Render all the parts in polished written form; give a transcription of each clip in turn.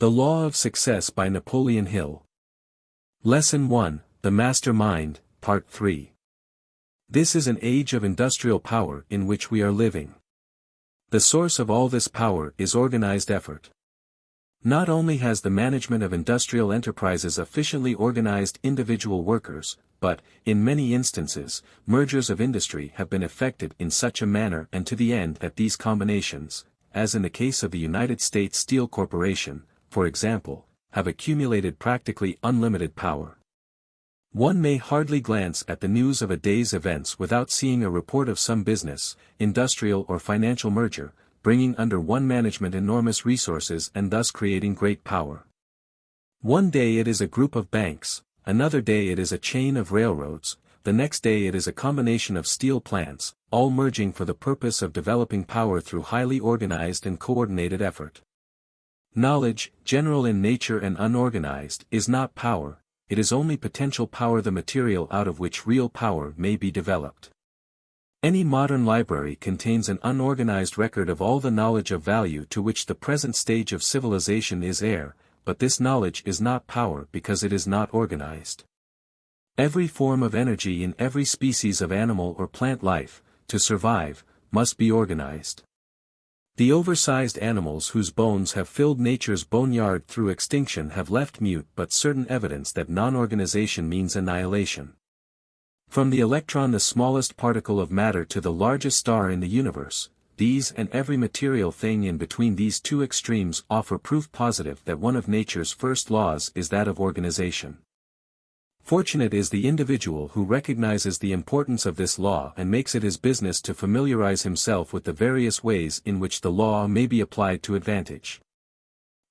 The Law of Success by Napoleon Hill. Lesson 1, The Master Mind, Part 3. This is an age of industrial power in which we are living. The source of all this power is organized effort. Not only has the management of industrial enterprises efficiently organized individual workers, but, in many instances, mergers of industry have been effected in such a manner and to the end that these combinations, as in the case of the United States Steel Corporation, for example, have accumulated practically unlimited power. One may hardly glance at the news of a day's events without seeing a report of some business, industrial or financial merger, bringing under one management enormous resources and thus creating great power. One day it is a group of banks, another day it is a chain of railroads, the next day it is a combination of steel plants, all merging for the purpose of developing power through highly organized and coordinated effort. Knowledge, general in nature and unorganized, is not power, it is only potential power, the material out of which real power may be developed. Any modern library contains an unorganized record of all the knowledge of value to which the present stage of civilization is heir, but this knowledge is not power because it is not organized. Every form of energy in every species of animal or plant life, to survive, must be organized. The oversized animals whose bones have filled nature's boneyard through extinction have left mute but certain evidence that non-organization means annihilation. From the electron, the smallest particle of matter, to the largest star in the universe, these and every material thing in between these two extremes offer proof positive that one of nature's first laws is that of organization. Fortunate is the individual who recognizes the importance of this law and makes it his business to familiarize himself with the various ways in which the law may be applied to advantage.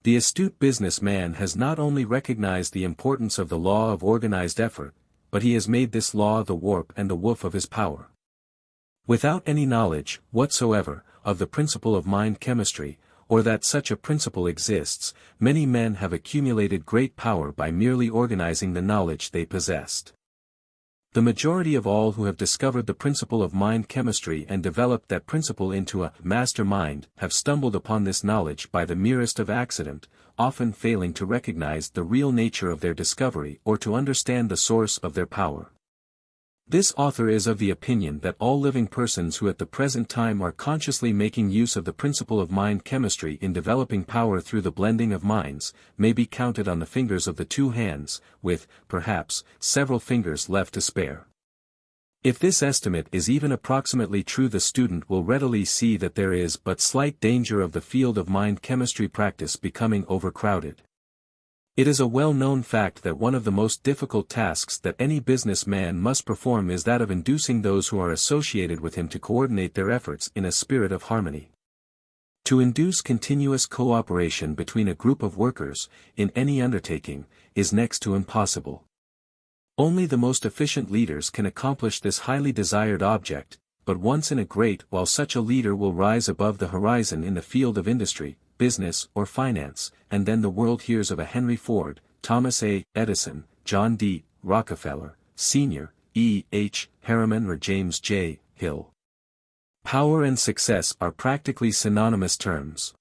The astute businessman has not only recognized the importance of the law of organized effort, but he has made this law the warp and the woof of his power. Without any knowledge whatsoever of the principle of mind chemistry, or that such a principle exists, many men have accumulated great power by merely organizing the knowledge they possessed. The majority of all who have discovered the principle of mind chemistry and developed that principle into a master mind have stumbled upon this knowledge by the merest of accident, often failing to recognize the real nature of their discovery or to understand the source of their power. This author is of the opinion that all living persons who at the present time are consciously making use of the principle of mind chemistry in developing power through the blending of minds, may be counted on the fingers of the two hands, with, perhaps, several fingers left to spare. If this estimate is even approximately true, the student will readily see that there is but slight danger of the field of mind chemistry practice becoming overcrowded. It is a well-known fact that one of the most difficult tasks that any businessman must perform is that of inducing those who are associated with him to coordinate their efforts in a spirit of harmony. To induce continuous cooperation between a group of workers, in any undertaking, is next to impossible. Only the most efficient leaders can accomplish this highly desired object, but once in a great while such a leader will rise above the horizon in the field of industry, business or finance, and then the world hears of a Henry Ford, Thomas A. Edison, John D. Rockefeller, Sr., E. H. Harriman or James J. Hill. Power and success are practically synonymous terms.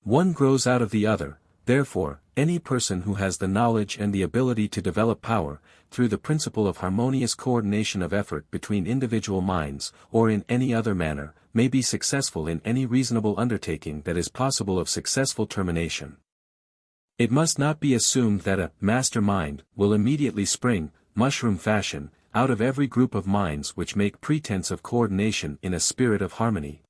One grows out of the other, therefore, any person who has the knowledge and the ability to develop power, through the principle of harmonious coordination of effort between individual minds, or in any other manner, may be successful in any reasonable undertaking that is possible of successful termination. It must not be assumed that a master mind will immediately spring, mushroom fashion, out of every group of minds which make pretense of coordination in a spirit of harmony.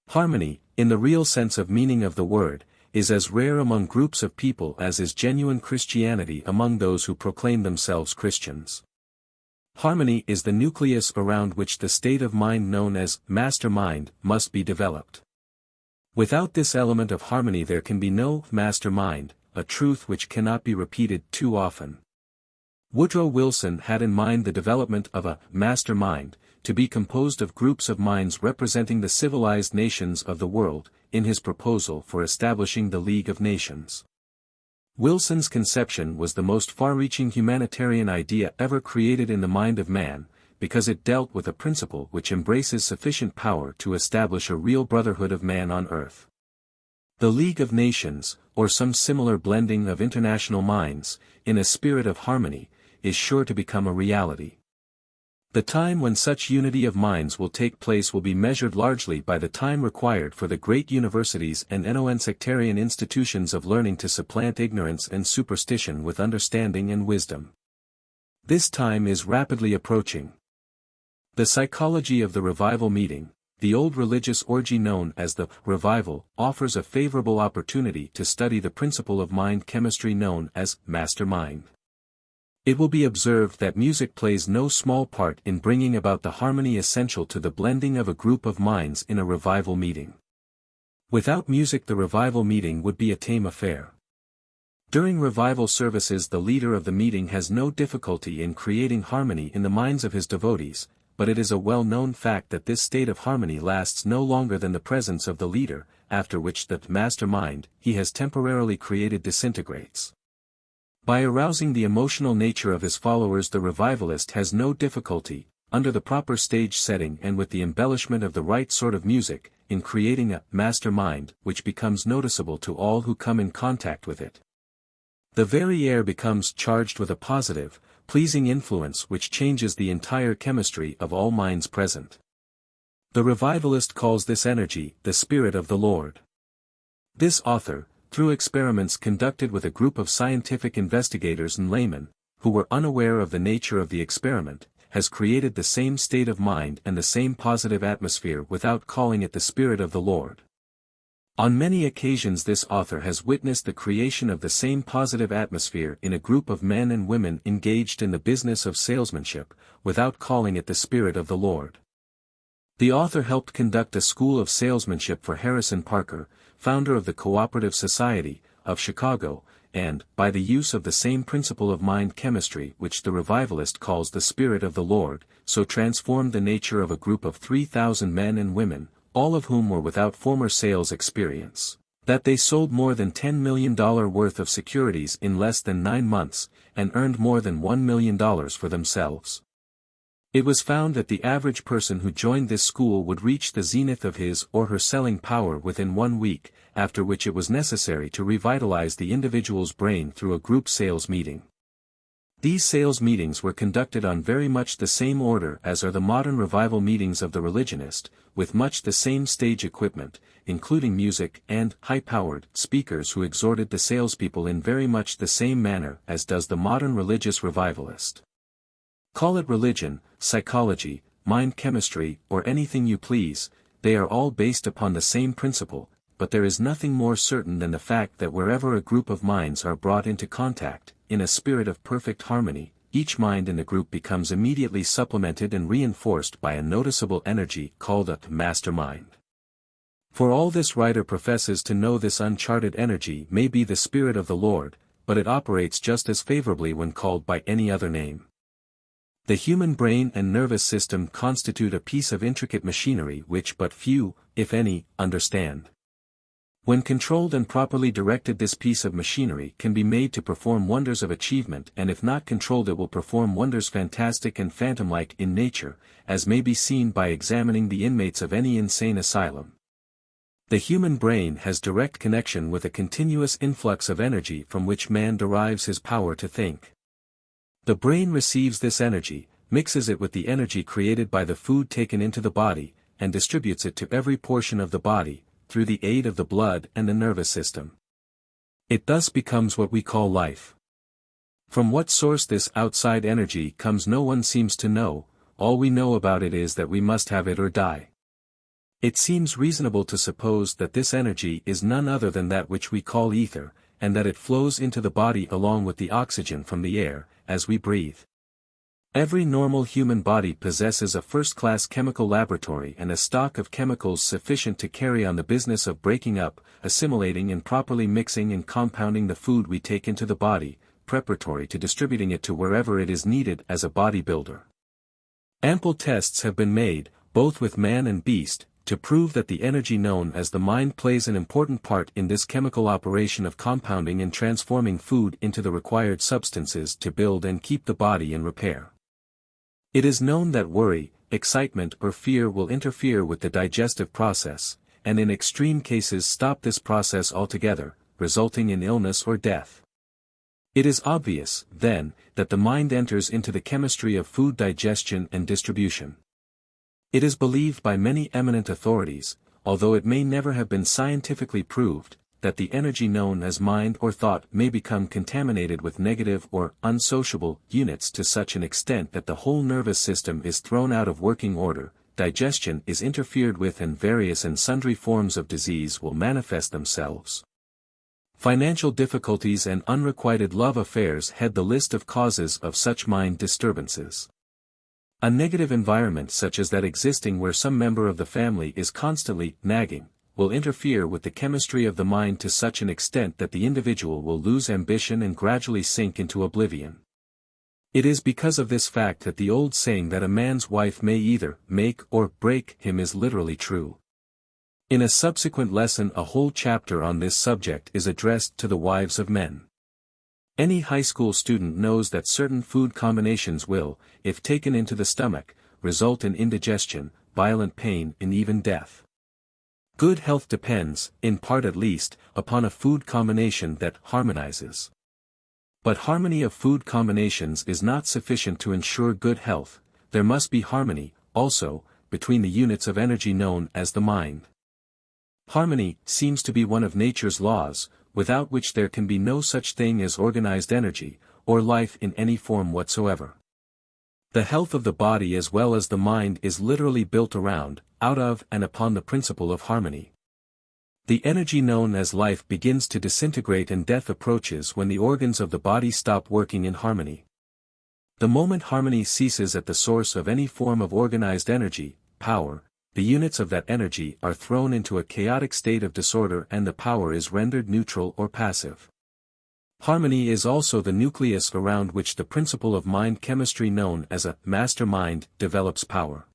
Harmony, in the real sense of meaning of the word, is as rare among groups of people as is genuine Christianity among those who proclaim themselves Christians. Harmony is the nucleus around which the state of mind known as master mind must be developed. Without this element of harmony there can be no master mind, a truth which cannot be repeated too often. Woodrow Wilson had in mind the development of a master mind, to be composed of groups of minds representing the civilized nations of the world, in his proposal for establishing the League of Nations. Wilson's conception was the most far-reaching humanitarian idea ever created in the mind of man, because it dealt with a principle which embraces sufficient power to establish a real brotherhood of man on earth. The League of Nations, or some similar blending of international minds, in a spirit of harmony, is sure to become a reality. The time when such unity of minds will take place will be measured largely by the time required for the great universities and non-sectarian institutions of learning to supplant ignorance and superstition with understanding and wisdom. This time is rapidly approaching. The psychology of the revival meeting, the old religious orgy known as the revival, offers a favorable opportunity to study the principle of mind chemistry known as mastermind. It will be observed that music plays no small part in bringing about the harmony essential to the blending of a group of minds in a revival meeting. Without music the revival meeting would be a tame affair. During revival services the leader of the meeting has no difficulty in creating harmony in the minds of his devotees, but it is a well-known fact that this state of harmony lasts no longer than the presence of the leader, after which the mastermind he has temporarily created disintegrates. By arousing the emotional nature of his followers the revivalist has no difficulty, under the proper stage setting and with the embellishment of the right sort of music, in creating a mastermind which becomes noticeable to all who come in contact with it. The very air becomes charged with a positive, pleasing influence which changes the entire chemistry of all minds present. The revivalist calls this energy the Spirit of the Lord. This author, through experiments conducted with a group of scientific investigators and laymen, who were unaware of the nature of the experiment, has created the same state of mind and the same positive atmosphere without calling it the Spirit of the Lord. On many occasions this author has witnessed the creation of the same positive atmosphere in a group of men and women engaged in the business of salesmanship, without calling it the Spirit of the Lord. The author helped conduct a school of salesmanship for Harrison Parker, founder of the Cooperative Society, of Chicago, and, by the use of the same principle of mind chemistry which the revivalist calls the Spirit of the Lord, so transformed the nature of a group of 3,000 men and women, all of whom were without former sales experience, that they sold more than $10 million worth of securities in less than 9 months, and earned more than $1 million for themselves. It was found that the average person who joined this school would reach the zenith of his or her selling power within 1 week, after which it was necessary to revitalize the individual's brain through a group sales meeting. These sales meetings were conducted on very much the same order as are the modern revival meetings of the religionist, with much the same stage equipment, including music and high-powered speakers who exhorted the salespeople in very much the same manner as does the modern religious revivalist. Call it religion, psychology, mind chemistry, or anything you please, they are all based upon the same principle, but there is nothing more certain than the fact that wherever a group of minds are brought into contact, in a spirit of perfect harmony, each mind in the group becomes immediately supplemented and reinforced by a noticeable energy called a mastermind. For all this writer professes to know this uncharted energy may be the Spirit of the Lord, but it operates just as favorably when called by any other name. The human brain and nervous system constitute a piece of intricate machinery which but few, if any, understand. When controlled and properly directed this piece of machinery can be made to perform wonders of achievement, and if not controlled it will perform wonders fantastic and phantom-like in nature, as may be seen by examining the inmates of any insane asylum. The human brain has direct connection with a continuous influx of energy from which man derives his power to think. The brain receives this energy, mixes it with the energy created by the food taken into the body, and distributes it to every portion of the body, through the aid of the blood and the nervous system. It thus becomes what we call life. From what source this outside energy comes no one seems to know, all we know about it is that we must have it or die. It seems reasonable to suppose that this energy is none other than that which we call ether, and that it flows into the body along with the oxygen from the air, as we breathe. Every normal human body possesses a first-class chemical laboratory and a stock of chemicals sufficient to carry on the business of breaking up, assimilating and properly mixing and compounding the food we take into the body, preparatory to distributing it to wherever it is needed as a bodybuilder. Ample tests have been made, both with man and beast, to prove that the energy known as the mind plays an important part in this chemical operation of compounding and transforming food into the required substances to build and keep the body in repair. It is known that worry, excitement or fear will interfere with the digestive process, and in extreme cases stop this process altogether, resulting in illness or death. It is obvious, then, that the mind enters into the chemistry of food digestion and distribution. It is believed by many eminent authorities, although it may never have been scientifically proved, that the energy known as mind or thought may become contaminated with negative or unsociable units to such an extent that the whole nervous system is thrown out of working order, digestion is interfered with, and various and sundry forms of disease will manifest themselves. Financial difficulties and unrequited love affairs head the list of causes of such mind disturbances. A negative environment such as that existing where some member of the family is constantly nagging, will interfere with the chemistry of the mind to such an extent that the individual will lose ambition and gradually sink into oblivion. It is because of this fact that the old saying that a man's wife may either make or break him is literally true. In a subsequent lesson a whole chapter on this subject is addressed to the wives of men. Any high school student knows that certain food combinations will, if taken into the stomach, result in indigestion, violent pain, and even death. Good health depends, in part at least, upon a food combination that harmonizes. But harmony of food combinations is not sufficient to ensure good health, there must be harmony, also, between the units of energy known as the mind. Harmony seems to be one of nature's laws, without which there can be no such thing as organized energy, or life in any form whatsoever. The health of the body as well as the mind is literally built around, out of and upon the principle of harmony. The energy known as life begins to disintegrate and death approaches when the organs of the body stop working in harmony. The moment harmony ceases at the source of any form of organized energy, power, the units of that energy are thrown into a chaotic state of disorder and the power is rendered neutral or passive. Harmony is also the nucleus around which the principle of mind chemistry known as a master mind develops power.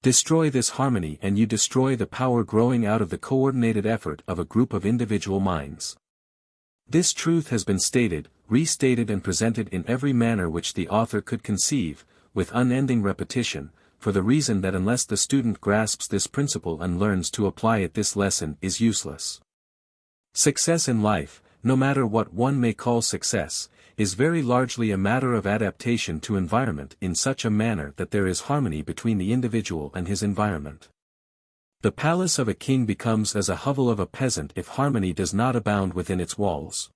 Destroy this harmony and you destroy the power growing out of the coordinated effort of a group of individual minds. This truth has been stated, restated and presented in every manner which the author could conceive, with unending repetition, for the reason that unless the student grasps this principle and learns to apply it this lesson is useless. Success in life, no matter what one may call success, is very largely a matter of adaptation to environment in such a manner that there is harmony between the individual and his environment. The palace of a king becomes as a hovel of a peasant if harmony does not abound within its walls.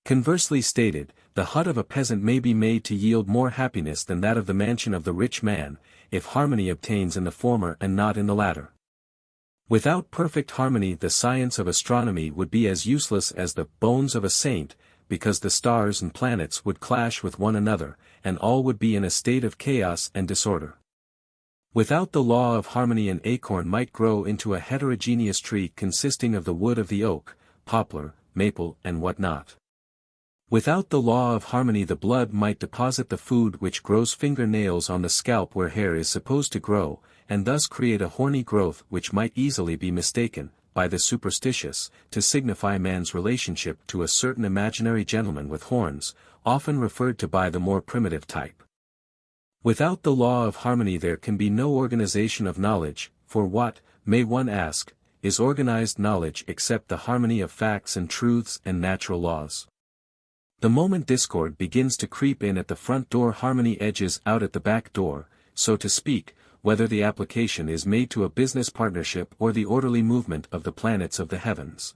Conversely stated, the hut of a peasant may be made to yield more happiness than that of the mansion of the rich man, if harmony obtains in the former and not in the latter. Without perfect harmony the science of astronomy would be as useless as the bones of a saint, because the stars and planets would clash with one another, and all would be in a state of chaos and disorder. Without the law of harmony an acorn might grow into a heterogeneous tree consisting of the wood of the oak, poplar, maple and what not. Without the law of harmony the blood might deposit the food which grows fingernails on the scalp where hair is supposed to grow, and thus create a horny growth which might easily be mistaken, by the superstitious, to signify man's relationship to a certain imaginary gentleman with horns, often referred to by the more primitive type. Without the law of harmony there can be no organization of knowledge, for what, may one ask, is organized knowledge except the harmony of facts and truths and natural laws? The moment discord begins to creep in at the front door harmony edges out at the back door, so to speak, whether the application is made to a business partnership or the orderly movement of the planets of the heavens.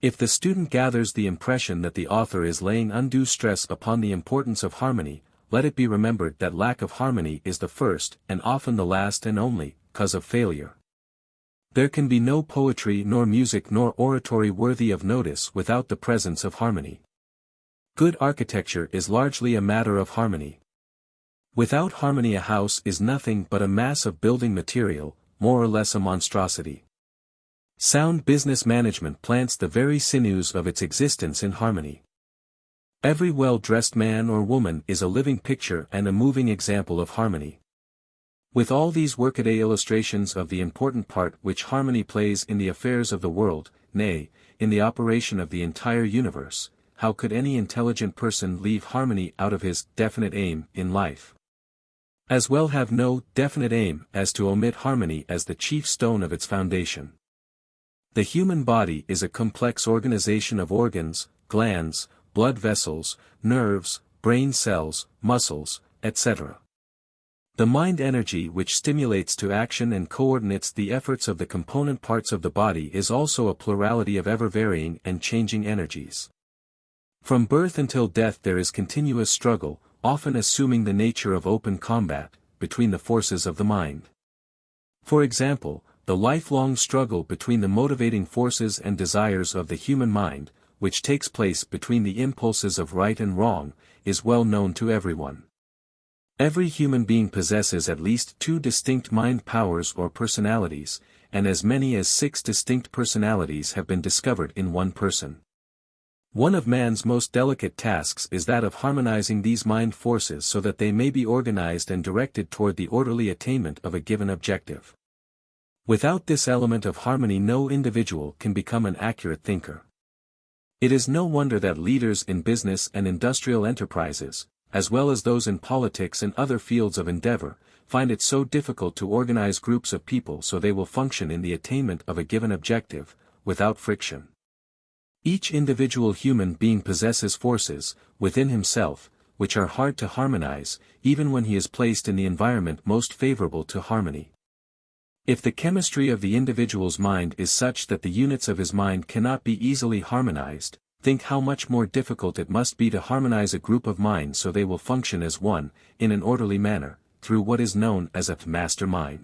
If the student gathers the impression that the author is laying undue stress upon the importance of harmony, let it be remembered that lack of harmony is the first, and often the last and only, cause of failure. There can be no poetry nor music nor oratory worthy of notice without the presence of harmony. Good architecture is largely a matter of harmony. Without harmony a house is nothing but a mass of building material, more or less a monstrosity. Sound business management plants the very sinews of its existence in harmony. Every well-dressed man or woman is a living picture and a moving example of harmony. With all these workaday illustrations of the important part which harmony plays in the affairs of the world, nay, in the operation of the entire universe, how could any intelligent person leave harmony out of his definite aim in life? as well have no definite aim as to omit harmony as the chief stone of its foundation. The human body is a complex organization of organs, glands, blood vessels, nerves, brain cells, muscles, etc. The mind energy which stimulates to action and coordinates the efforts of the component parts of the body is also a plurality of ever-varying and changing energies. From birth until death there is continuous struggle, often assuming the nature of open combat, between the forces of the mind. For example, the lifelong struggle between the motivating forces and desires of the human mind, which takes place between the impulses of right and wrong, is well known to everyone. Every human being possesses at least 2 distinct mind powers or personalities, and as many as 6 distinct personalities have been discovered in one person. One of man's most delicate tasks is that of harmonizing these mind forces so that they may be organized and directed toward the orderly attainment of a given objective. Without this element of harmony no individual can become an accurate thinker. It is no wonder that leaders in business and industrial enterprises, as well as those in politics and other fields of endeavor, find it so difficult to organize groups of people so they will function in the attainment of a given objective, without friction. Each individual human being possesses forces, within himself, which are hard to harmonize, even when he is placed in the environment most favorable to harmony. If the chemistry of the individual's mind is such that the units of his mind cannot be easily harmonized, think how much more difficult it must be to harmonize a group of minds so they will function as one, in an orderly manner, through what is known as a master mind.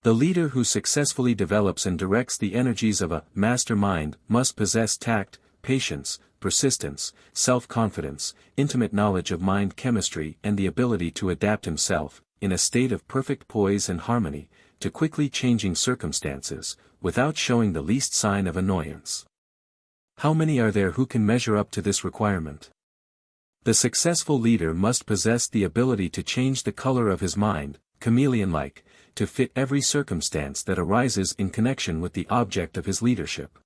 The leader who successfully develops and directs the energies of a master mind must possess tact, patience, persistence, self-confidence, intimate knowledge of mind chemistry and the ability to adapt himself, in a state of perfect poise and harmony, to quickly changing circumstances, without showing the least sign of annoyance. How many are there who can measure up to this requirement? The successful leader must possess the ability to change the color of his mind, chameleon-like, to fit every circumstance that arises in connection with the object of his leadership.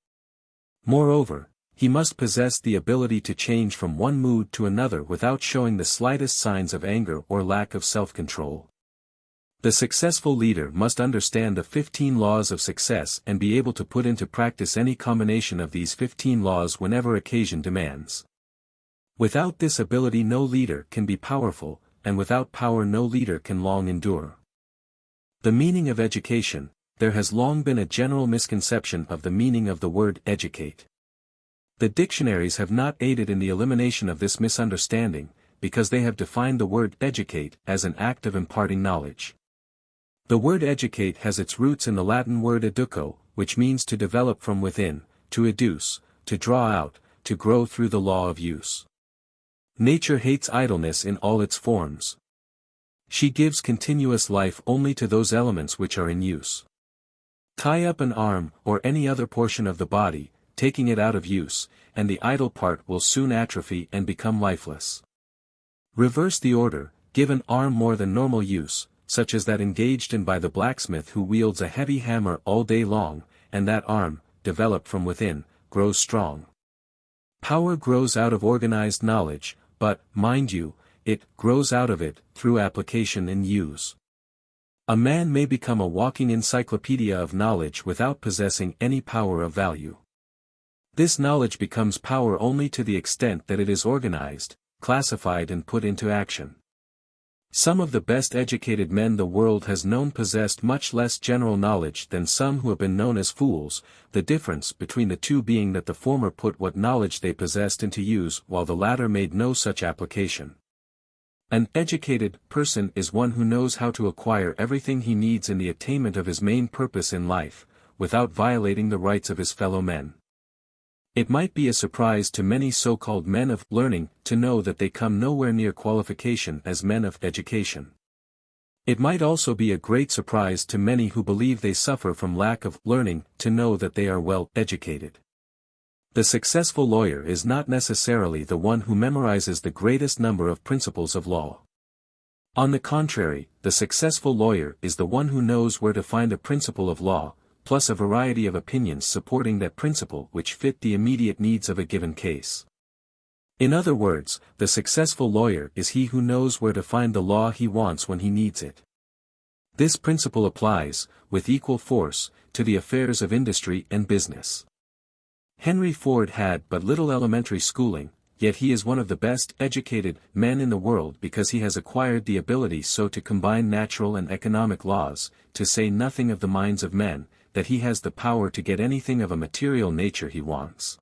Moreover, he must possess the ability to change from one mood to another without showing the slightest signs of anger or lack of self-control. The successful leader must understand the 15 laws of success and be able to put into practice any combination of these 15 laws whenever occasion demands. Without this ability no leader can be powerful, and without power no leader can long endure. The meaning of education. There has long been a general misconception of the meaning of the word educate. The dictionaries have not aided in the elimination of this misunderstanding, because they have defined the word educate as an act of imparting knowledge. The word educate has its roots in the Latin word educo, which means to develop from within, to educe, to draw out, to grow through the law of use. Nature hates idleness in all its forms. She gives continuous life only to those elements which are in use. Tie up an arm or any other portion of the body, taking it out of use, and the idle part will soon atrophy and become lifeless. Reverse the order, give an arm more than normal use, such as that engaged in by the blacksmith who wields a heavy hammer all day long, and that arm, developed from within, grows strong. Power grows out of organized knowledge, but, mind you, it grows out of it through application and use. A man may become a walking encyclopedia of knowledge without possessing any power of value. This knowledge becomes power only to the extent that it is organized, classified and put into action. Some of the best educated men the world has known possessed much less general knowledge than some who have been known as fools, the difference between the two being that the former put what knowledge they possessed into use while the latter made no such application. An educated person is one who knows how to acquire everything he needs in the attainment of his main purpose in life, without violating the rights of his fellow men. It might be a surprise to many so-called men of learning to know that they come nowhere near qualification as men of education. It might also be a great surprise to many who believe they suffer from lack of learning to know that they are well educated. The successful lawyer is not necessarily the one who memorizes the greatest number of principles of law. On the contrary, the successful lawyer is the one who knows where to find a principle of law, plus a variety of opinions supporting that principle which fit the immediate needs of a given case. In other words, the successful lawyer is he who knows where to find the law he wants when he needs it. This principle applies, with equal force, to the affairs of industry and business. Henry Ford had but little elementary schooling, yet he is one of the best educated men in the world because he has acquired the ability so to combine natural and economic laws, to say nothing of the minds of men, that he has the power to get anything of a material nature he wants.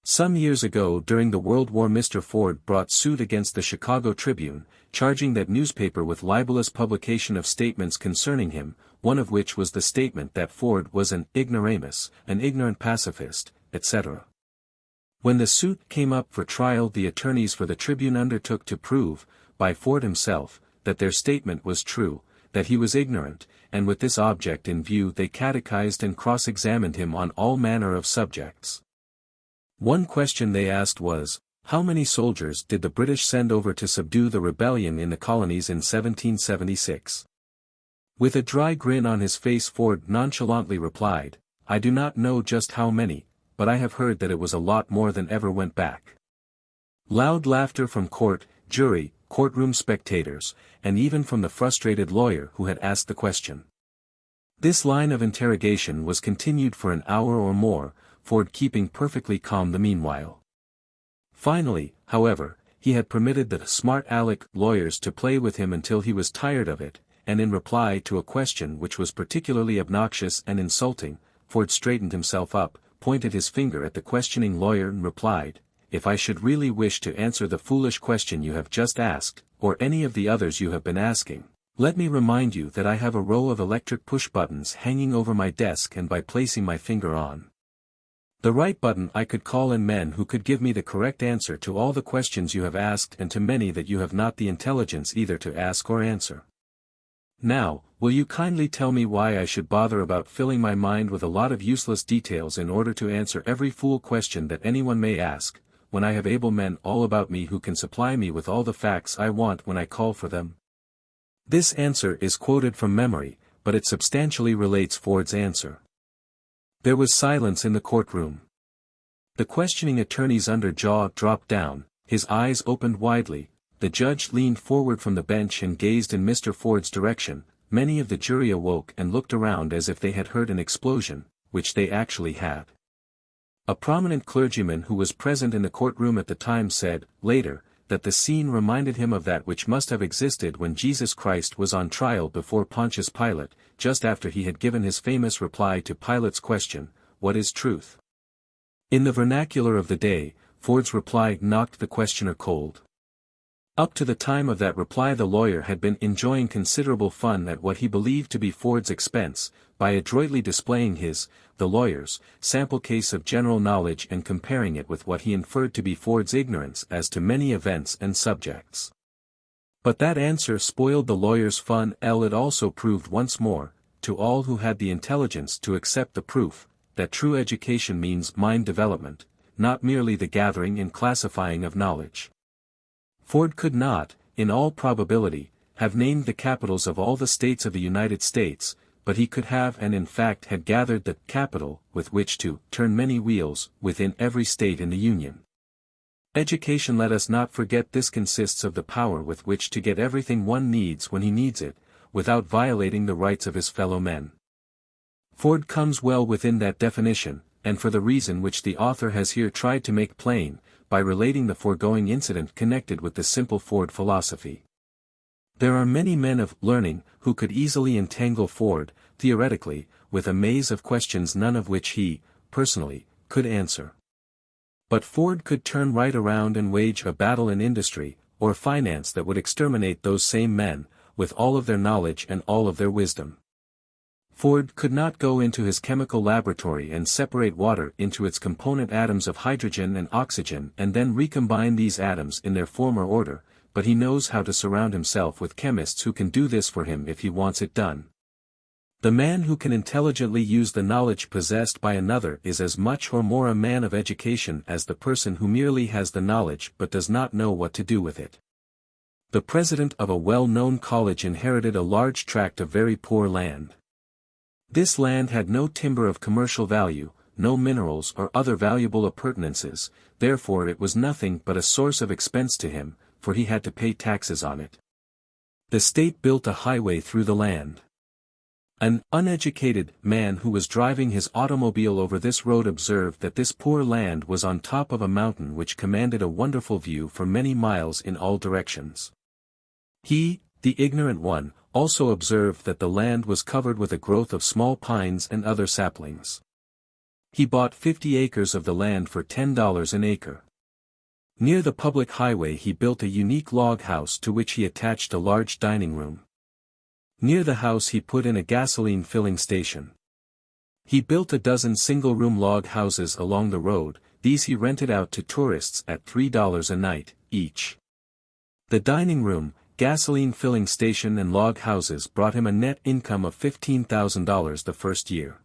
Some years ago during the World War Mr. Ford brought suit against the Chicago Tribune, charging that newspaper with libelous publication of statements concerning him, one of which was the statement that Ford was an ignoramus, an ignorant pacifist, etc. When the suit came up for trial, the attorneys for the Tribune undertook to prove, by Ford himself, that their statement was true, that he was ignorant, and with this object in view they catechized and cross-examined him on all manner of subjects. One question they asked was, how many soldiers did the British send over to subdue the rebellion in the colonies in 1776? With a dry grin on his face, Ford nonchalantly replied, I do not know just how many, but I have heard that it was a lot more than ever went back. Loud laughter from court, jury, courtroom spectators, and even from the frustrated lawyer who had asked the question. This line of interrogation was continued for an hour or more, Ford keeping perfectly calm the meanwhile. Finally, however, he had permitted the smart aleck lawyers to play with him until he was tired of it, and in reply to a question which was particularly obnoxious and insulting, Ford straightened himself up, pointed his finger at the questioning lawyer and replied, if I should really wish to answer the foolish question you have just asked, or any of the others you have been asking, let me remind you that I have a row of electric push buttons hanging over my desk, and by placing my finger on the right button I could call in men who could give me the correct answer to all the questions you have asked and to many that you have not the intelligence either to ask or answer. Now, will you kindly tell me why I should bother about filling my mind with a lot of useless details in order to answer every fool question that anyone may ask, when I have able men all about me who can supply me with all the facts I want when I call for them? This answer is quoted from memory, but it substantially relates Ford's answer. There was silence in the courtroom. The questioning attorney's under jaw dropped down, his eyes opened widely, the judge leaned forward from the bench and gazed in Mr. Ford's direction. Many of the jury awoke and looked around as if they had heard an explosion, which they actually had. A prominent clergyman who was present in the courtroom at the time said, later, that the scene reminded him of that which must have existed when Jesus Christ was on trial before Pontius Pilate, just after he had given his famous reply to Pilate's question, "What is truth?" In the vernacular of the day, Ford's reply knocked the questioner cold. Up to the time of that reply the lawyer had been enjoying considerable fun at what he believed to be Ford's expense, by adroitly displaying the lawyer's, sample case of general knowledge and comparing it with what he inferred to be Ford's ignorance as to many events and subjects. But that answer spoiled the lawyer's fun. It also proved once more, to all who had the intelligence to accept the proof, that true education means mind development, not merely the gathering and classifying of knowledge. Ford could not, in all probability, have named the capitals of all the states of the United States, but he could have and in fact had gathered the capital with which to turn many wheels within every state in the Union. Education, let us not forget this, consists of the power with which to get everything one needs when he needs it, without violating the rights of his fellow men. Ford comes well within that definition, and for the reason which the author has here tried to make plain, by relating the foregoing incident connected with the simple Ford philosophy. There are many men of learning who could easily entangle Ford, theoretically, with a maze of questions none of which he, personally, could answer. But Ford could turn right around and wage a battle in industry, or finance that would exterminate those same men, with all of their knowledge and all of their wisdom. Ford could not go into his chemical laboratory and separate water into its component atoms of hydrogen and oxygen and then recombine these atoms in their former order, but he knows how to surround himself with chemists who can do this for him if he wants it done. The man who can intelligently use the knowledge possessed by another is as much or more a man of education as the person who merely has the knowledge but does not know what to do with it. The president of a well-known college inherited a large tract of very poor land. This land had no timber of commercial value, no minerals or other valuable appurtenances, therefore it was nothing but a source of expense to him, for he had to pay taxes on it. The state built a highway through the land. An uneducated man who was driving his automobile over this road observed that this poor land was on top of a mountain which commanded a wonderful view for many miles in all directions. He, the ignorant one, also observed that the land was covered with a growth of small pines and other saplings. He bought 50 acres of the land for $10 an acre. Near the public highway he built a unique log house to which he attached a large dining room. Near the house he put in a gasoline filling station. He built a dozen single-room log houses along the road, these he rented out to tourists at $3 a night, each. The dining room, gasoline filling station and log houses brought him a net income of $15,000 the first year.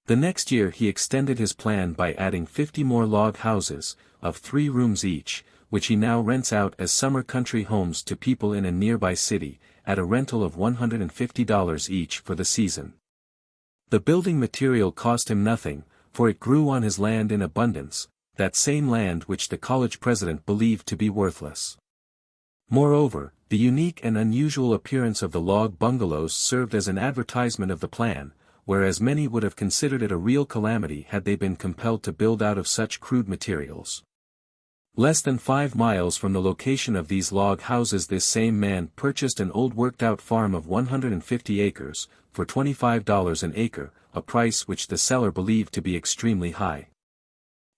The next year he extended his plan by adding 50 more log houses, of 3 rooms each, which he now rents out as summer country homes to people in a nearby city, at a rental of $150 each for the season. The building material cost him nothing, for it grew on his land in abundance, that same land which the college president believed to be worthless. Moreover, the unique and unusual appearance of the log bungalows served as an advertisement of the plan, whereas many would have considered it a real calamity had they been compelled to build out of such crude materials. Less than 5 miles from the location of these log houses this same man purchased an old worked-out farm of 150 acres, for $25 an acre, a price which the seller believed to be extremely high.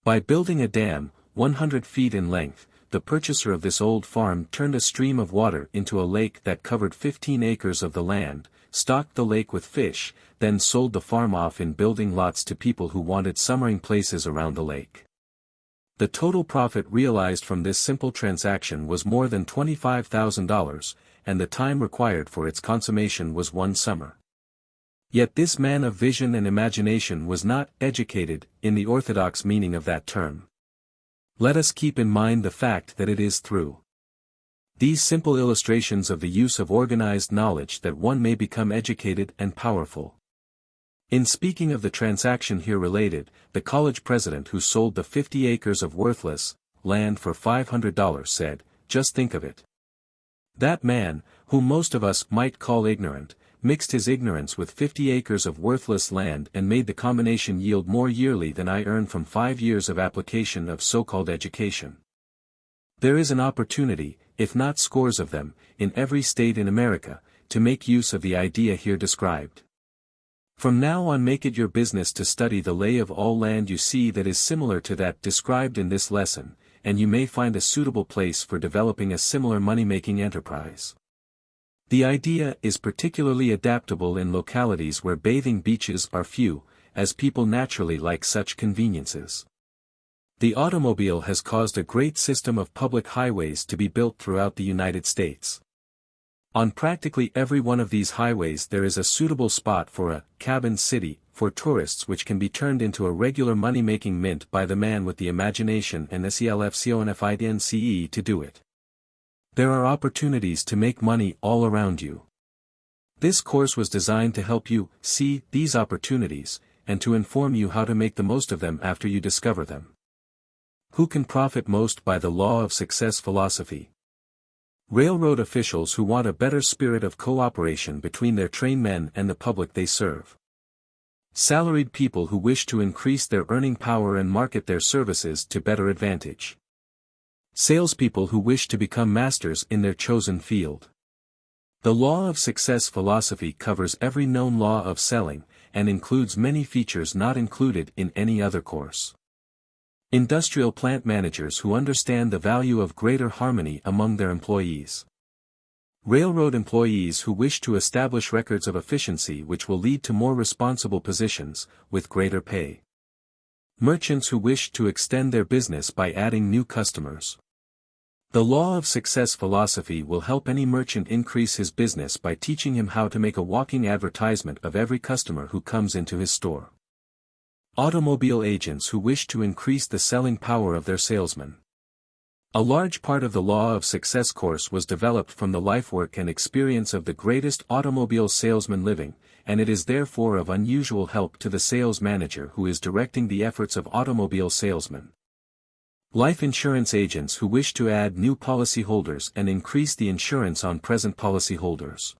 By building a dam, 100 feet in length, the purchaser of this old farm turned a stream of water into a lake that covered 15 acres of the land, stocked the lake with fish, then sold the farm off in building lots to people who wanted summering places around the lake. The total profit realized from this simple transaction was more than $25,000, and the time required for its consummation was 1 summer. Yet this man of vision and imagination was not educated, in the orthodox meaning of that term. Let us keep in mind the fact that it is through these simple illustrations of the use of organized knowledge that one may become educated and powerful. In speaking of the transaction here related, the college president who sold the 50 acres of worthless land for $500 said, "Just think of it. That man, whom most of us might call ignorant, mixed his ignorance with 50 acres of worthless land and made the combination yield more yearly than I earn from 5 years of application of so-called education." There is an opportunity, if not scores of them, in every state in America, to make use of the idea here described. From now on make it your business to study the lay of all land you see that is similar to that described in this lesson, and you may find a suitable place for developing a similar money-making enterprise. The idea is particularly adaptable in localities where bathing beaches are few, as people naturally like such conveniences. The automobile has caused a great system of public highways to be built throughout the United States. On practically every one of these highways there is a suitable spot for a cabin city for tourists which can be turned into a regular money-making mint by the man with the imagination and self-confidence to do it. There are opportunities to make money all around you. This course was designed to help you see these opportunities, and to inform you how to make the most of them after you discover them. Who can profit most by the law of success philosophy? Railroad officials who want a better spirit of cooperation between their trainmen and the public they serve. Salaried people who wish to increase their earning power and market their services to better advantage. Salespeople who wish to become masters in their chosen field. The law of success philosophy covers every known law of selling, and includes many features not included in any other course. Industrial plant managers who understand the value of greater harmony among their employees. Railroad employees who wish to establish records of efficiency which will lead to more responsible positions, with greater pay. Merchants who wish to extend their business by adding new customers. The law of success philosophy will help any merchant increase his business by teaching him how to make a walking advertisement of every customer who comes into his store. Automobile agents who wish to increase the selling power of their salesmen. A large part of the Law of Success course was developed from the life work and experience of the greatest automobile salesman living, and it is therefore of unusual help to the sales manager who is directing the efforts of automobile salesmen. Life insurance agents who wish to add new policyholders and increase the insurance on present policyholders.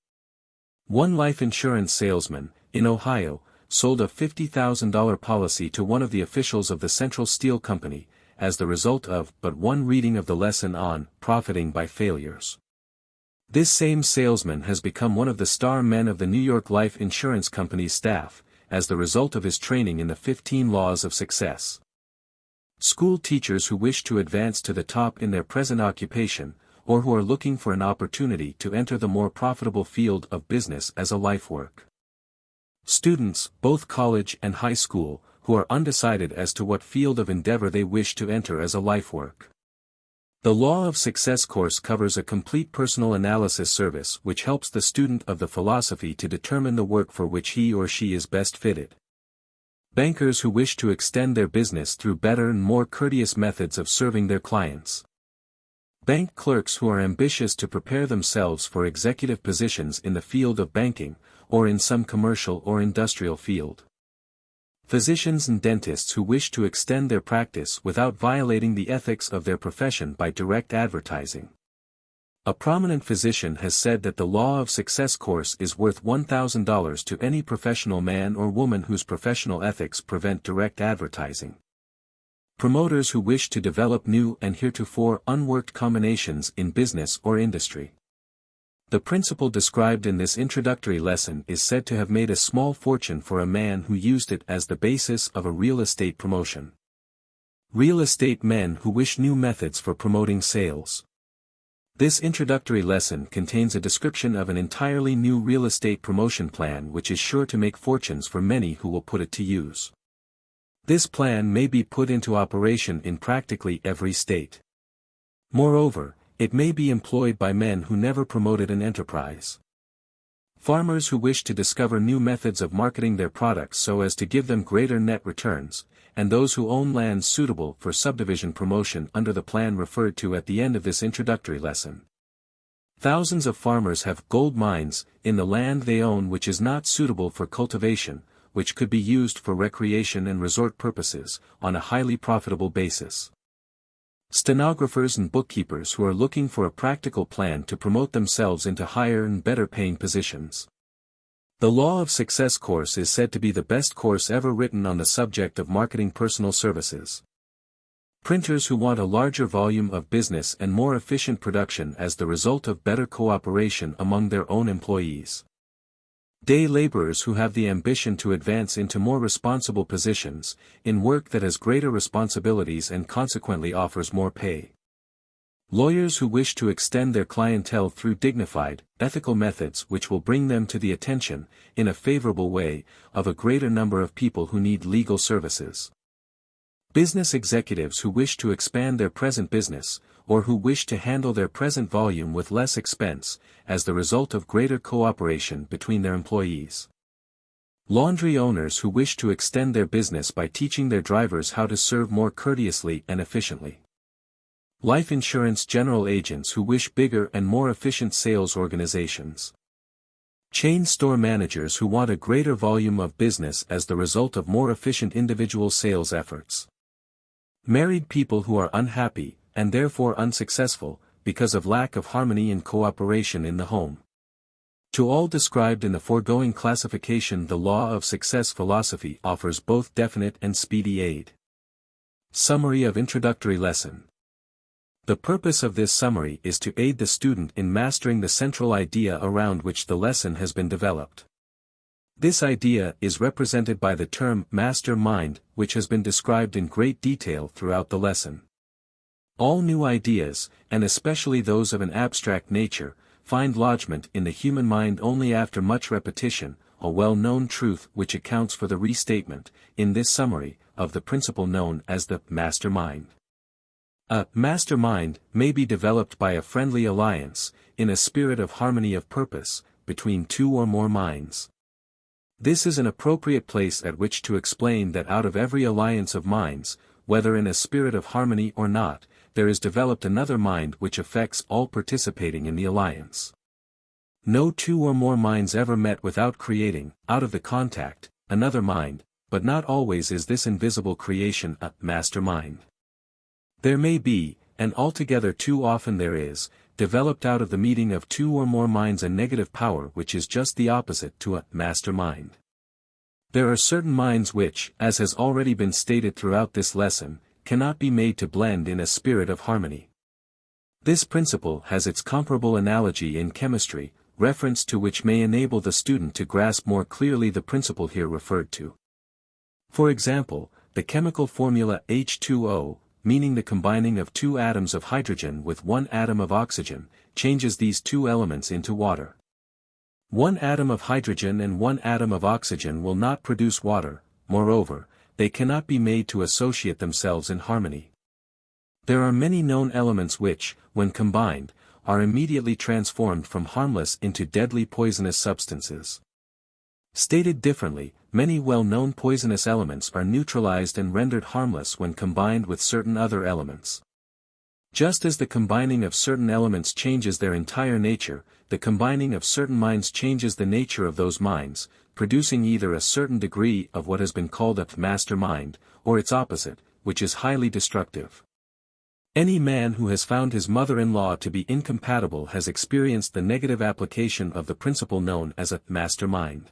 One life insurance salesman, in Ohio, sold a $50,000 policy to one of the officials of the Central Steel Company, as the result of but one reading of the lesson on profiting by failures. This same salesman has become one of the star men of the New York Life Insurance Company's staff, as the result of his training in the 15 Laws of Success. School teachers who wish to advance to the top in their present occupation, or who are looking for an opportunity to enter the more profitable field of business as a life work. Students, both college and high school, who are undecided as to what field of endeavor they wish to enter as a life work. The Law of Success course covers a complete personal analysis service which helps the student of the philosophy to determine the work for which he or she is best fitted. Bankers who wish to extend their business through better and more courteous methods of serving their clients. Bank clerks who are ambitious to prepare themselves for executive positions in the field of banking, or in some commercial or industrial field. Physicians and dentists who wish to extend their practice without violating the ethics of their profession by direct advertising. A prominent physician has said that the Law of Success course is worth $1,000 to any professional man or woman whose professional ethics prevent direct advertising. Promoters who wish to develop new and heretofore unworked combinations in business or industry. The principle described in this introductory lesson is said to have made a small fortune for a man who used it as the basis of a real estate promotion. Real estate men who wish new methods for promoting sales. This introductory lesson contains a description of an entirely new real estate promotion plan which is sure to make fortunes for many who will put it to use. This plan may be put into operation in practically every state. Moreover, it may be employed by men who never promoted an enterprise. Farmers who wish to discover new methods of marketing their products so as to give them greater net returns, and those who own lands suitable for subdivision promotion under the plan referred to at the end of this introductory lesson. Thousands of farmers have gold mines in the land they own which is not suitable for cultivation, which could be used for recreation and resort purposes, on a highly profitable basis. Stenographers and bookkeepers who are looking for a practical plan to promote themselves into higher and better paying positions. The Law of Success course is said to be the best course ever written on the subject of marketing personal services. Printers who want a larger volume of business and more efficient production as the result of better cooperation among their own employees. Day laborers who have the ambition to advance into more responsible positions, in work that has greater responsibilities and consequently offers more pay. Lawyers who wish to extend their clientele through dignified, ethical methods which will bring them to the attention, in a favorable way, of a greater number of people who need legal services. Business executives who wish to expand their present business, or who wish to handle their present volume with less expense, as the result of greater cooperation between their employees. Laundry owners who wish to extend their business by teaching their drivers how to serve more courteously and efficiently. Life insurance general agents who wish bigger and more efficient sales organizations. Chain store managers who want a greater volume of business as the result of more efficient individual sales efforts. Married people who are unhappy, and therefore unsuccessful, because of lack of harmony and cooperation in the home. To all described in the foregoing classification, the Law of Success philosophy offers both definite and speedy aid. Summary of introductory lesson. The purpose of this summary is to aid the student in mastering the central idea around which the lesson has been developed. This idea is represented by the term master mind, which has been described in great detail throughout the lesson. All new ideas, and especially those of an abstract nature, find lodgment in the human mind only after much repetition, a well-known truth which accounts for the restatement, in this summary, of the principle known as the master mind. A master mind may be developed by a friendly alliance, in a spirit of harmony of purpose, between two or more minds. This is an appropriate place at which to explain that out of every alliance of minds, whether in a spirit of harmony or not, there is developed another mind which affects all participating in the alliance. No two or more minds ever met without creating, out of the contact, another mind, but not always is this invisible creation a mastermind. There may be, and altogether too often there is, developed out of the meeting of two or more minds a negative power which is just the opposite to a mastermind. There are certain minds which, as has already been stated throughout this lesson, cannot be made to blend in a spirit of harmony. This principle has its comparable analogy in chemistry, reference to which may enable the student to grasp more clearly the principle here referred to. For example, the chemical formula H2O, meaning the combining of two atoms of hydrogen with one atom of oxygen, changes these two elements into water. One atom of hydrogen and one atom of oxygen will not produce water, moreover, they cannot be made to associate themselves in harmony. There are many known elements which, when combined, are immediately transformed from harmless into deadly poisonous substances. Stated differently, many well-known poisonous elements are neutralized and rendered harmless when combined with certain other elements. Just as the combining of certain elements changes their entire nature, the combining of certain minds changes the nature of those minds, producing either a certain degree of what has been called a master mind, or its opposite, which is highly destructive. Any man who has found his mother-in-law to be incompatible has experienced the negative application of the principle known as a master mind.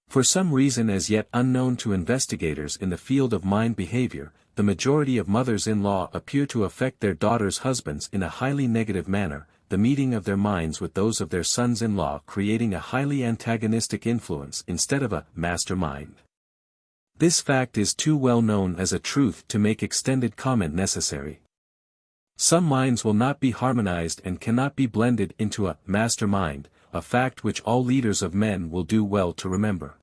For some reason as yet unknown to investigators in the field of mind behavior, the majority of mothers-in-law appear to affect their daughters' husbands in a highly negative manner, the meeting of their minds with those of their sons-in-law creating a highly antagonistic influence instead of a master mind. This fact is too well known as a truth to make extended comment necessary. Some minds will not be harmonized and cannot be blended into a master mind, a fact which all leaders of men will do well to remember.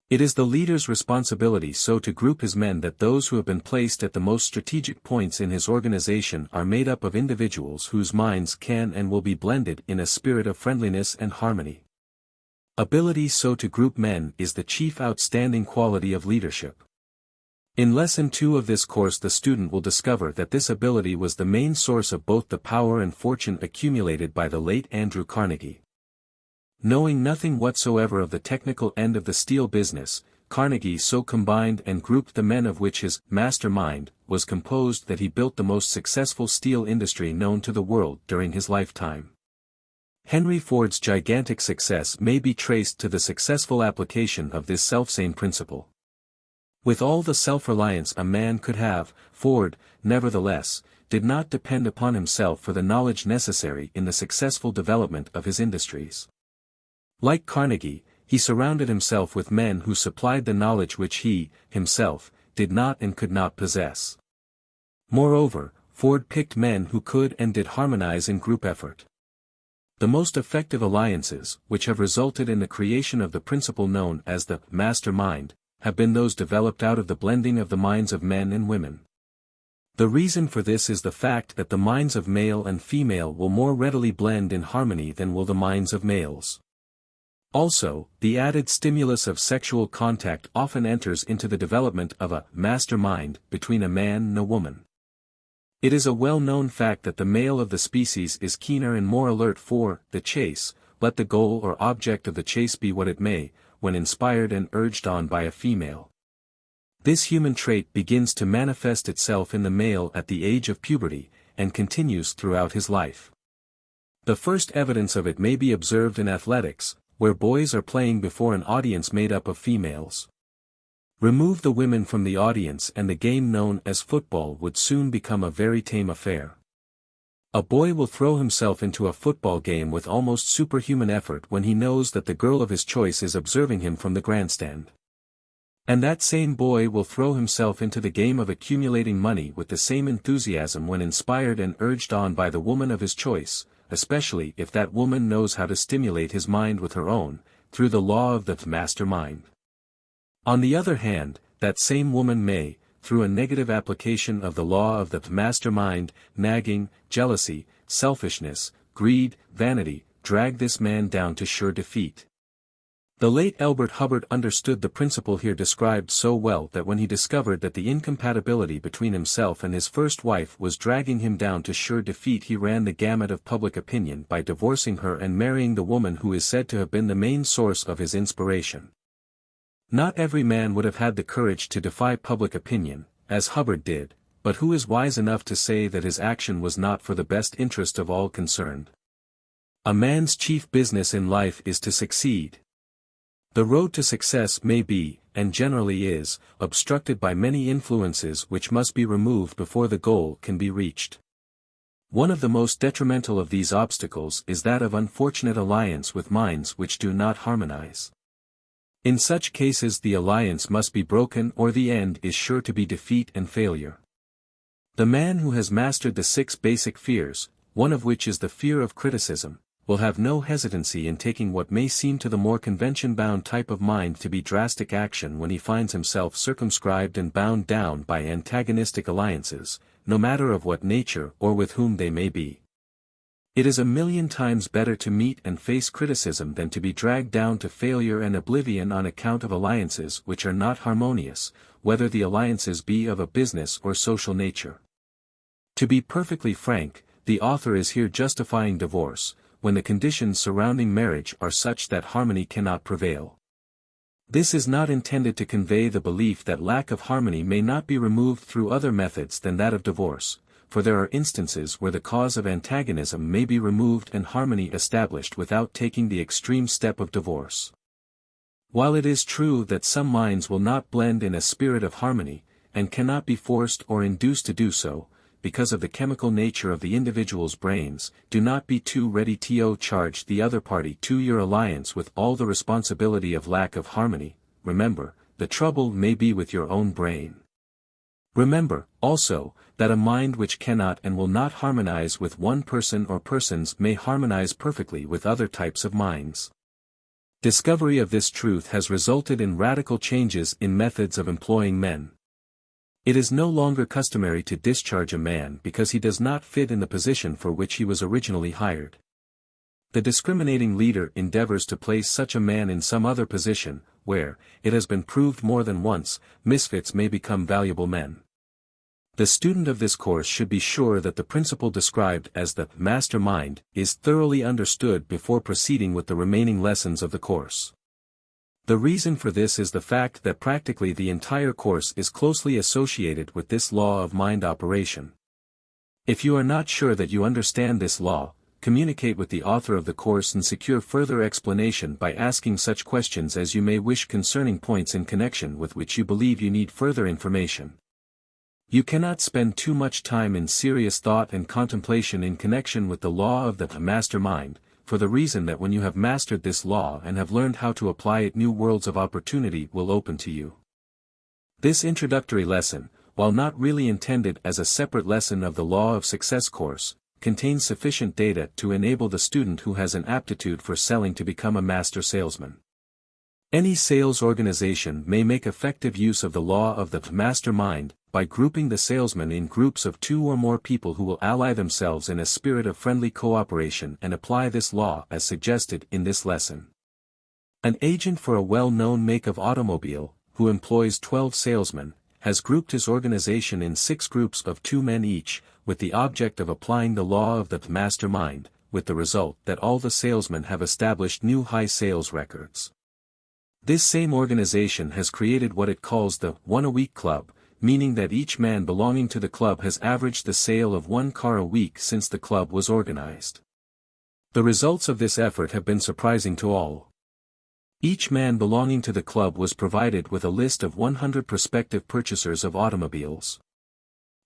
It is the leader's responsibility so to group his men that those who have been placed at the most strategic points in his organization are made up of individuals whose minds can and will be blended in a spirit of friendliness and harmony. Ability so to group men is the chief outstanding quality of leadership. In Lesson 2 of this course the student will discover that this ability was the main source of both the power and fortune accumulated by the late Andrew Carnegie. Knowing nothing whatsoever of the technical end of the steel business, Carnegie so combined and grouped the men of which his master mind was composed that he built the most successful steel industry known to the world during his lifetime. Henry Ford's gigantic success may be traced to the successful application of this selfsame principle. With all the self-reliance a man could have, Ford, nevertheless, did not depend upon himself for the knowledge necessary in the successful development of his industries. Like Carnegie, he surrounded himself with men who supplied the knowledge which he, himself, did not and could not possess. Moreover, Ford picked men who could and did harmonize in group effort. The most effective alliances, which have resulted in the creation of the principle known as the master mind, have been those developed out of the blending of the minds of men and women. The reason for this is the fact that the minds of male and female will more readily blend in harmony than will the minds of males. Also, the added stimulus of sexual contact often enters into the development of a master mind between a man and a woman. It is a well-known fact that the male of the species is keener and more alert for the chase, let the goal or object of the chase be what it may, when inspired and urged on by a female. This human trait begins to manifest itself in the male at the age of puberty, and continues throughout his life. The first evidence of it may be observed in athletics, where boys are playing before an audience made up of females. Remove the women from the audience and the game known as football would soon become a very tame affair. A boy will throw himself into a football game with almost superhuman effort when he knows that the girl of his choice is observing him from the grandstand. And that same boy will throw himself into the game of accumulating money with the same enthusiasm when inspired and urged on by the woman of his choice, especially if that woman knows how to stimulate his mind with her own, through the law of the master mind. On the other hand, that same woman may, through a negative application of the law of the master mind, nagging, jealousy, selfishness, greed, vanity, drag this man down to sure defeat. The late Elbert Hubbard understood the principle here described so well that when he discovered that the incompatibility between himself and his first wife was dragging him down to sure defeat, he ran the gamut of public opinion by divorcing her and marrying the woman who is said to have been the main source of his inspiration. Not every man would have had the courage to defy public opinion, as Hubbard did, but who is wise enough to say that his action was not for the best interest of all concerned? A man's chief business in life is to succeed. The road to success may be, and generally is, obstructed by many influences which must be removed before the goal can be reached. One of the most detrimental of these obstacles is that of unfortunate alliance with minds which do not harmonize. In such cases the alliance must be broken, or the end is sure to be defeat and failure. The man who has mastered the 6 basic fears, one of which is the fear of criticism, will have no hesitancy in taking what may seem to the more convention-bound type of mind to be drastic action when he finds himself circumscribed and bound down by antagonistic alliances, no matter of what nature or with whom they may be. It is a million times better to meet and face criticism than to be dragged down to failure and oblivion on account of alliances which are not harmonious, whether the alliances be of a business or social nature. To be perfectly frank, the author is here justifying divorce, when the conditions surrounding marriage are such that harmony cannot prevail. This is not intended to convey the belief that lack of harmony may not be removed through other methods than that of divorce, for there are instances where the cause of antagonism may be removed and harmony established without taking the extreme step of divorce. While it is true that some minds will not blend in a spirit of harmony, and cannot be forced or induced to do so, because of the chemical nature of the individual's brains, do not be too ready to charge the other party to your alliance with all the responsibility of lack of harmony. Remember, the trouble may be with your own brain. Remember, also, that a mind which cannot and will not harmonize with one person or persons may harmonize perfectly with other types of minds. Discovery of this truth has resulted in radical changes in methods of employing men. It is no longer customary to discharge a man because he does not fit in the position for which he was originally hired. The discriminating leader endeavors to place such a man in some other position, where, it has been proved more than once, misfits may become valuable men. The student of this course should be sure that the principle described as the master mind is thoroughly understood before proceeding with the remaining lessons of the course. The reason for this is the fact that practically the entire course is closely associated with this law of mind operation. If you are not sure that you understand this law, communicate with the author of the course and secure further explanation by asking such questions as you may wish concerning points in connection with which you believe you need further information. You cannot spend too much time in serious thought and contemplation in connection with the law of the master mind, for the reason that when you have mastered this law and have learned how to apply it, new worlds of opportunity will open to you. This introductory lesson, while not really intended as a separate lesson of the Law of Success course, contains sufficient data to enable the student who has an aptitude for selling to become a master salesman. Any sales organization may make effective use of the law of the master mind, by grouping the salesmen in groups of 2 or more people who will ally themselves in a spirit of friendly cooperation and apply this law as suggested in this lesson. An agent for a well-known make of automobile, who employs 12 salesmen, has grouped his organization in 6 groups of 2 men each, with the object of applying the law of the master mind, with the result that all the salesmen have established new high sales records. This same organization has created what it calls the one-a-week club, meaning that each man belonging to the club has averaged the sale of 1 car a week since the club was organized. The results of this effort have been surprising to all. Each man belonging to the club was provided with a list of 100 prospective purchasers of automobiles.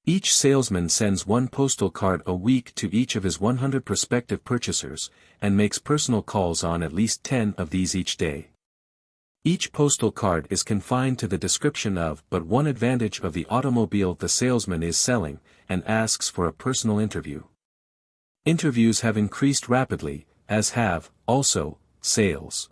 Each salesman sends 1 postal card a week to each of his 100 prospective purchasers, and makes personal calls on at least 10 of these each day. Each postal card is confined to the description of but one advantage of the automobile the salesman is selling, and asks for a personal interview. Interviews have increased rapidly, as have, also, sales.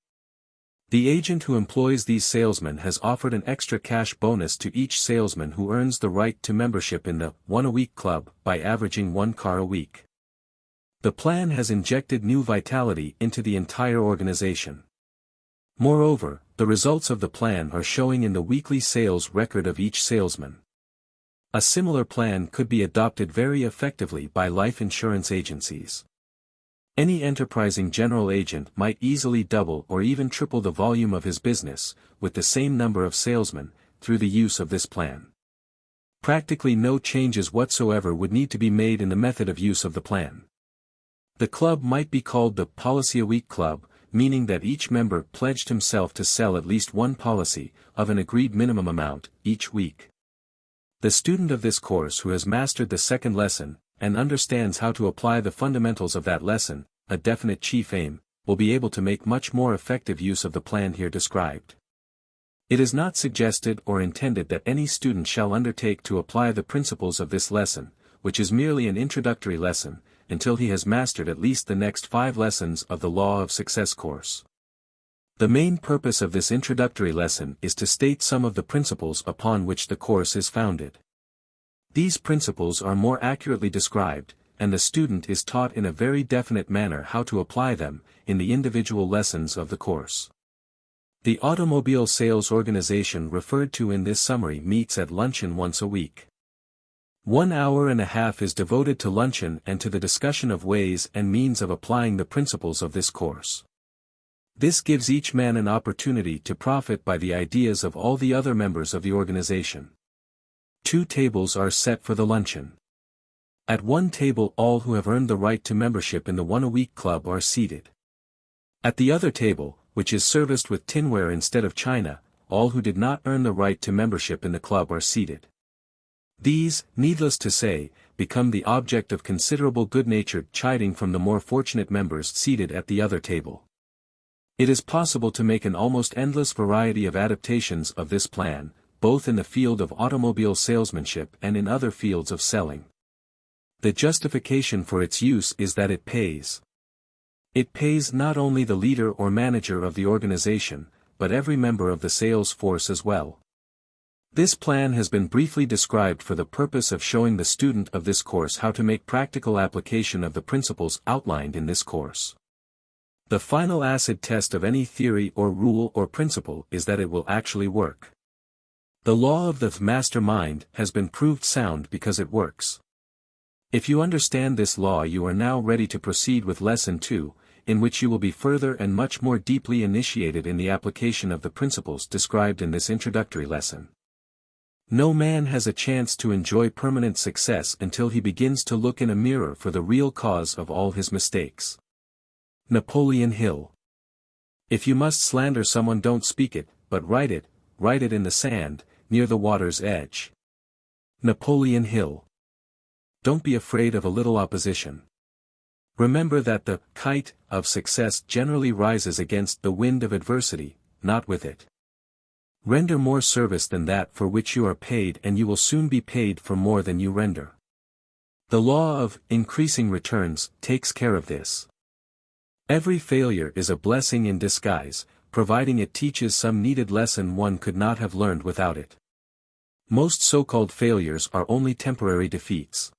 The agent who employs these salesmen has offered an extra cash bonus to each salesman who earns the right to membership in the one-a-week club by averaging 1 car a week. The plan has injected new vitality into the entire organization. Moreover, the results of the plan are showing in the weekly sales record of each salesman. A similar plan could be adopted very effectively by life insurance agencies. Any enterprising general agent might easily double or even triple the volume of his business, with the same number of salesmen, through the use of this plan. Practically no changes whatsoever would need to be made in the method of use of the plan. The club might be called the Policy a Week Club, meaning that each member pledged himself to sell at least one policy, of an agreed minimum amount, each week. The student of this course who has mastered the second lesson, and understands how to apply the fundamentals of that lesson, a definite chief aim, will be able to make much more effective use of the plan here described. It is not suggested or intended that any student shall undertake to apply the principles of this lesson, which is merely an introductory lesson, until he has mastered at least the next 5 lessons of the Law of Success course. The main purpose of this introductory lesson is to state some of the principles upon which the course is founded. These principles are more accurately described, and the student is taught in a very definite manner how to apply them, in the individual lessons of the course. The automobile sales organization referred to in this summary meets at luncheon once a week. 1 hour and a half is devoted to luncheon and to the discussion of ways and means of applying the principles of this course. This gives each man an opportunity to profit by the ideas of all the other members of the organization. 2 tables are set for the luncheon. At one table all who have earned the right to membership in the One-a-Week Club are seated. At the other table, which is serviced with tinware instead of china, all who did not earn the right to membership in the club are seated. These, needless to say, become the object of considerable good-natured chiding from the more fortunate members seated at the other table. It is possible to make an almost endless variety of adaptations of this plan, both in the field of automobile salesmanship and in other fields of selling. The justification for its use is that it pays. It pays not only the leader or manager of the organization, but every member of the sales force as well. This plan has been briefly described for the purpose of showing the student of this course how to make practical application of the principles outlined in this course. The final acid test of any theory or rule or principle is that it will actually work. The law of the master mind has been proved sound because it works. If you understand this law, you are now ready to proceed with Lesson 2, in which you will be further and much more deeply initiated in the application of the principles described in this introductory lesson. No man has a chance to enjoy permanent success until he begins to look in a mirror for the real cause of all his mistakes. Napoleon Hill. If you must slander someone, don't speak it, but write it in the sand, near the water's edge. Napoleon Hill. Don't be afraid of a little opposition. Remember that the kite of success generally rises against the wind of adversity, not with it. Render more service than that for which you are paid, and you will soon be paid for more than you render. The law of increasing returns takes care of this. Every failure is a blessing in disguise, providing it teaches some needed lesson one could not have learned without it. Most so-called failures are only temporary defeats.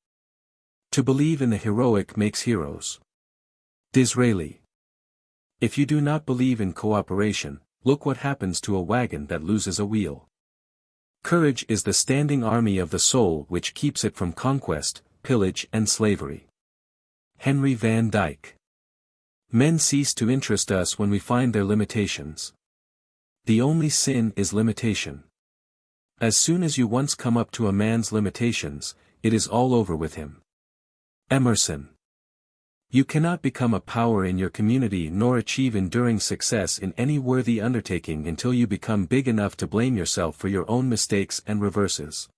To believe in the heroic makes heroes. Disraeli. If you do not believe in cooperation, look what happens to a wagon that loses a wheel. Courage is the standing army of the soul which keeps it from conquest, pillage and slavery. Henry Van Dyke. Men cease to interest us when we find their limitations. The only sin is limitation. As soon as you once come up to a man's limitations, it is all over with him. Emerson. You cannot become a power in your community nor achieve enduring success in any worthy undertaking until you become big enough to blame yourself for your own mistakes and reverses.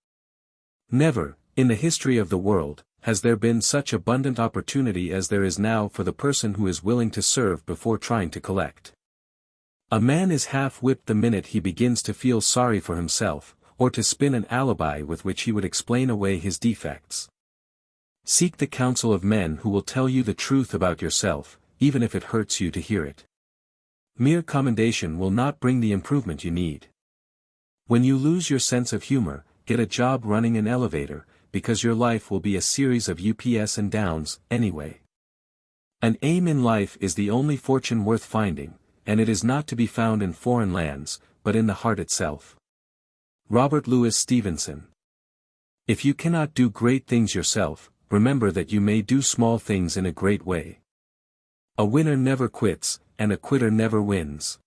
Never, in the history of the world, has there been such abundant opportunity as there is now for the person who is willing to serve before trying to collect. A man is half-whipped the minute he begins to feel sorry for himself, or to spin an alibi with which he would explain away his defects. Seek the counsel of men who will tell you the truth about yourself, even if it hurts you to hear it. Mere commendation will not bring the improvement you need. When you lose your sense of humor, get a job running an elevator, because your life will be a series of ups and downs, anyway. An aim in life is the only fortune worth finding, and it is not to be found in foreign lands, but in the heart itself. Robert Louis Stevenson. If you cannot do great things yourself, remember that you may do small things in a great way. A winner never quits, and a quitter never wins.